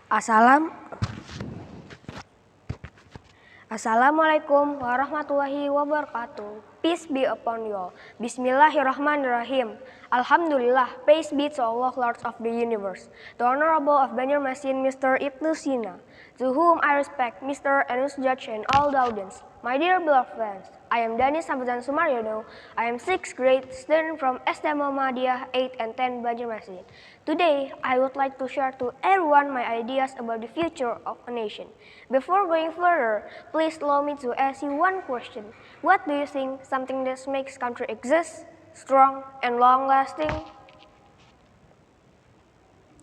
Assalamualaikum warahmatullahi wabarakatuh. Peace be upon you all. Bismillahirrahmanirrahim. Alhamdulillah, praise be to Allah, Lord of the universe. The Honorable of Banjarmasin, Mr. Ibnu Sina, to whom I respect, Mr. Anus Judge and all the audience. My dear beloved friends, I am Danish Hamizan Sumaryono. I am 6th grade student from SD Muhammadiyah 8 and 10 Banjarmasin. Today, I would like to share to everyone my ideas about the future of a nation. Before going further, please allow me to ask you one question. What do you think something that makes country exist, strong, and long-lasting?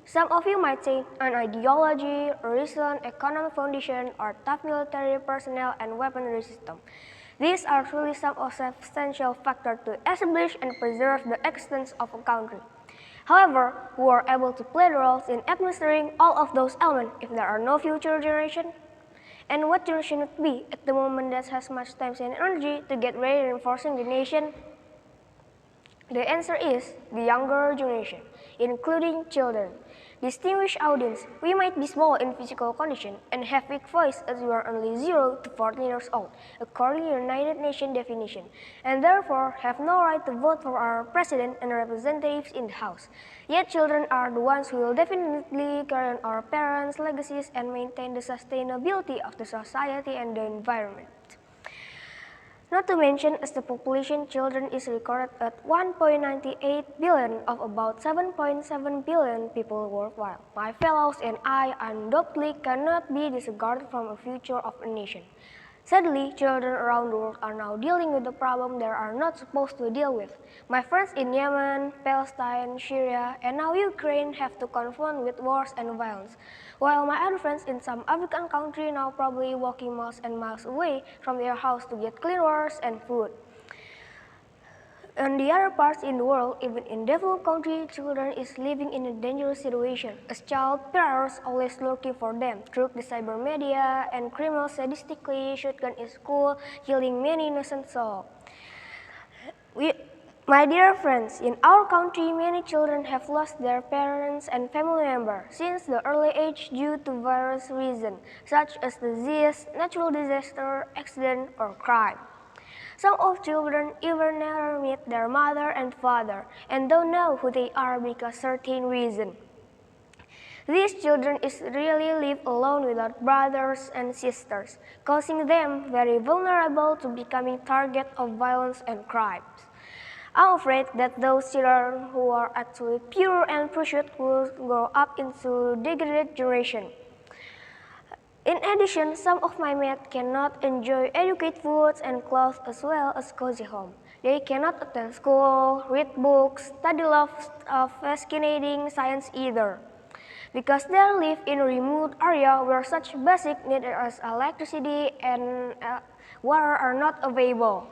Some of you might say an ideology, a reason, economic foundation, or tough military personnel and weaponry system. These are truly some of the substantial factors to establish and preserve the existence of a country. However, who are able to play the roles in administering all of those elements if there are no future generation? And what generation would be at the moment that has much time and energy to get ready reinforcing the nation? The answer is the younger generation, including children. Distinguished audience, we might be small in physical condition and have weak voice as we are only 0 to 14 years old, according to United Nations definition, and therefore have no right to vote for our president and representatives in the House. Yet children are the ones who will definitely carry on our parents' legacies and maintain the sustainability of the society and the environment. Not to mention, as the population children is recorded at 1.98 billion of about 7.7 billion people worldwide. My fellows and I undoubtedly cannot be disregarded from a future of a nation. Sadly, children around the world are now dealing with the problem they are not supposed to deal with. My friends in Yemen, Palestine, Syria, and now Ukraine have to confront with wars and violence, while my other friends in some African country now probably walking miles and miles away from their house to get clean water and food. In the other parts in the world, even in developed countries, children is living in a dangerous situation, as child predators always looking for them through the cyber media, and criminals sadistically shoot guns in school, killing many innocent souls. My dear friends, in our country, many children have lost their parents and family members since the early age due to various reasons, such as disease, natural disaster, accident, or crime. Some of children even never meet their mother and father and don't know who they are because certain reason. These children is really live alone without brothers and sisters, causing them very vulnerable to becoming target of violence and crimes. I'm afraid that those children who are actually pure and precious will grow up into degraded generation. In addition, some of my mates cannot enjoy adequate foods and clothes as well as cozy home. They cannot attend school, read books, study lots of fascinating science either, because they live in a remote area where such basic needs as electricity and water are not available.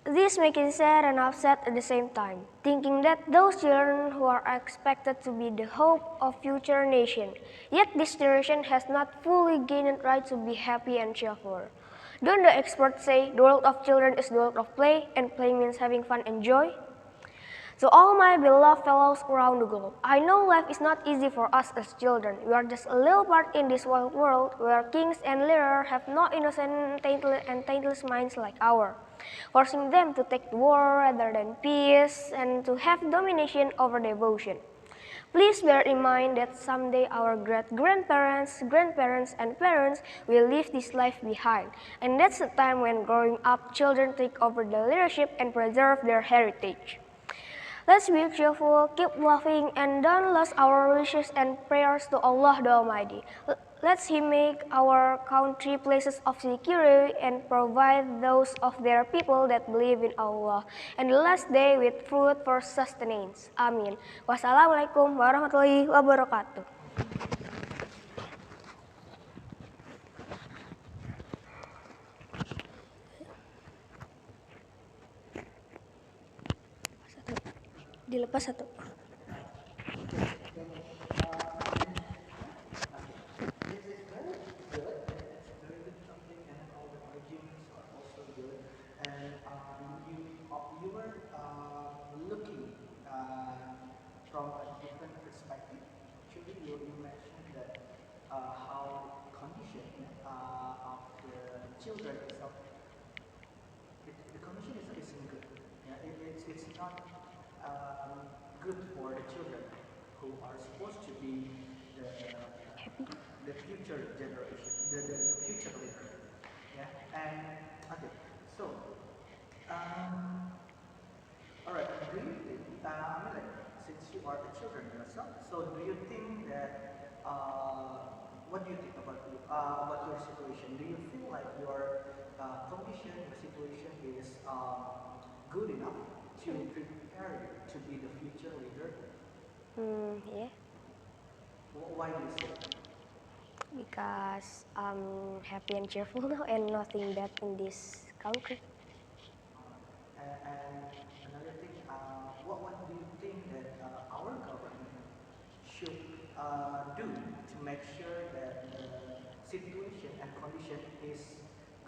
This makes me sad and upset at the same time, thinking that those children who are expected to be the hope of future nation, yet this generation has not fully gained right to be happy and cheerful. Don't the experts say the world of children is the world of play, and play means having fun and joy? To all my beloved fellows around the globe, I know life is not easy for us as children. We are just a little part in this wild world where kings and leaders have no innocent and taintless minds like ours, forcing them to take war rather than peace and to have domination over devotion. Please bear in mind that someday our great-grandparents, grandparents, and parents will leave this life behind, and that's the time when growing up children take over the leadership and preserve their heritage. Let's be cheerful, keep laughing, and don't lose our wishes and prayers to Allah the Almighty. Let's He make our country places of security and provide those of their people that believe in Allah, and the last day with fruit for sustenance. Amin. Wassalamualaikum warahmatullahi wabarakatuh. Dilepas satu. You were looking from a different perspective. Actually, you mentioned how condition of the children itself, the condition itself isn't good. Yeah, it's not good for the children who are supposed to be the Happy. the future generation, the future leader. Yeah, and okay, so um, all right. Do you think? I mean, like, since you are the children yourself, so do you think that? What do you think about your situation? Do you feel like your condition, your situation is good enough to prepare you to be the future leader? Yeah, Why do you say that? because I'm happy and cheerful now and nothing bad in this country. And another thing, what do you think that our government should do to make sure that the situation and condition is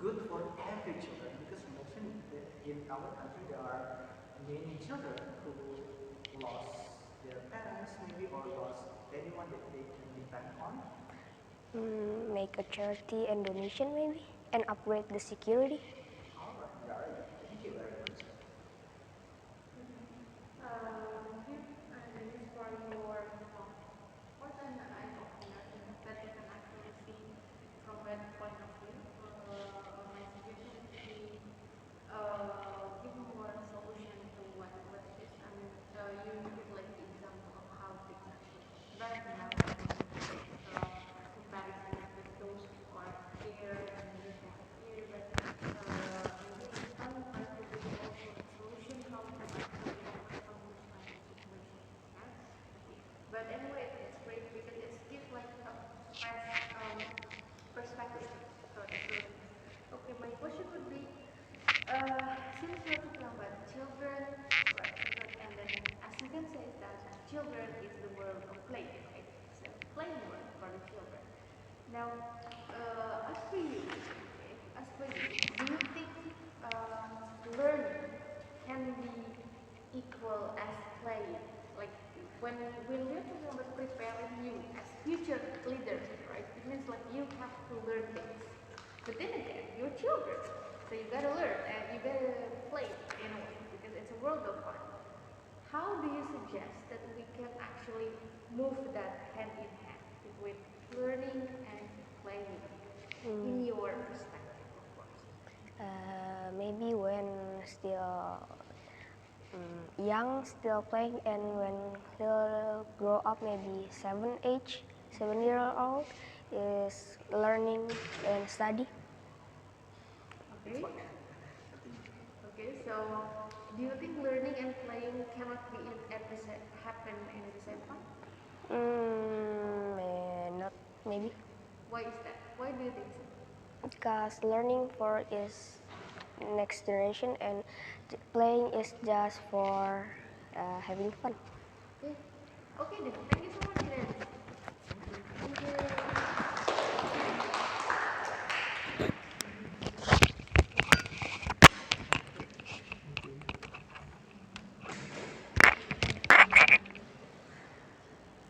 good for every children? Because you mentioned that in our country there are many children who lost their parents, maybe, or lost anyone that they can depend on. Make a charity and donation maybe, and upgrade the security. All right, very good. Thank you very much. Thank you, Danish, for your important eye-opener that you can actually see from that point of view. My suggestion is to give more solution to what it is. I mean, you give like the example of how things actually right now, comparison with those who are here and those who are here, but maybe some part of it is also a solution how to actually overcome those kind of situations. Yeah. Okay. But anyway, it's great because it's gives like a fresh perspective for the students. Okay, my question would be, since we're talking about children, right? And then as you can say that children is the world of play, right? It's a playing world for the children. Now, as for you, okay, as for you, do you think learning can be equal as playing? Like when we're talking about preparing you as future leader, right? It means like you have to learn things. But then again, you're children, so you gotta learn and you gotta play in a way because it's a world of fun. How do you suggest that we can actually move that hand in hand between learning and playing in your perspective, of course? Maybe when still young, still playing, and when he'll grow up, maybe 7 year old, is learning and study. Okay. Okay. So, do you think learning and playing cannot be happen in the same time? Not maybe, Why is that? Why do you think so? because learning for is next generation and playing is just for having fun. Okay. Okay then. Thank you so much, then. Thank you.